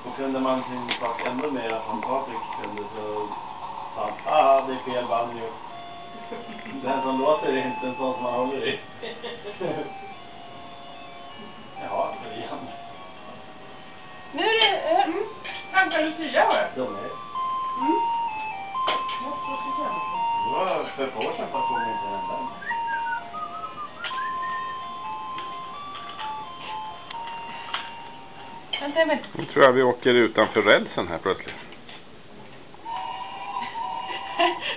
Och kunde man sin sak ännu mer från Patrik kunde så sa han, det är fel banjo. Den som låter är inte en sån som man håller i. Ja, det är igen. Nu är det Anka Lucia var det. De är. Det var för få år sedan fast hon inte hände. Vänta mig. Nu tror jag vi åker utanför rälsen här plötsligt.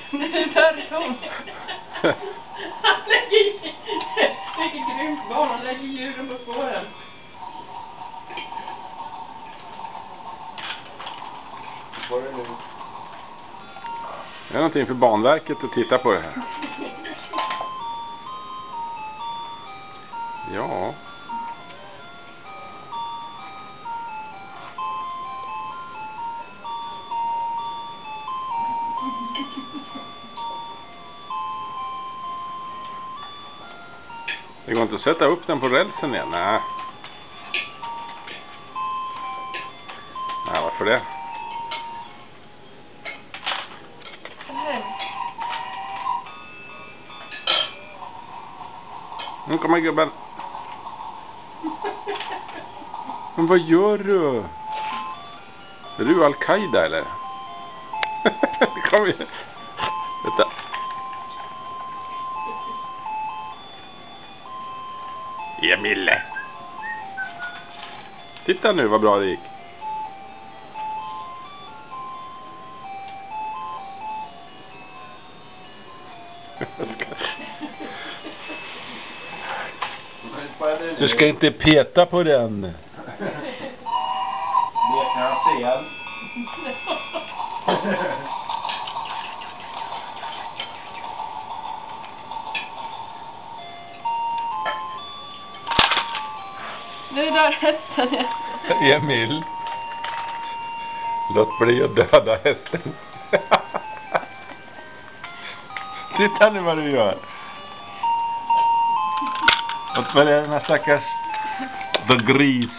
Nu är det tomt. Han lägger vilket grymt barn. Han lägger djuren på spåren. Får det nu. Det är någonting för Banverket att titta på det här. Ja. Det går inte att sätta upp den på rälsen igen. Nej. Nej, varför det? Nu kommer gubben. Men vad gör du? Är du Al-Qaida eller? Kom igen. Vänta. Emil. Titta nu vad bra det gick. Du ska inte peta på den. Det kan jag se. Nu dör hästen. Emil. Låt bli att döda hästen. Titta nu vad du gör. Låt bli den här stackars gris.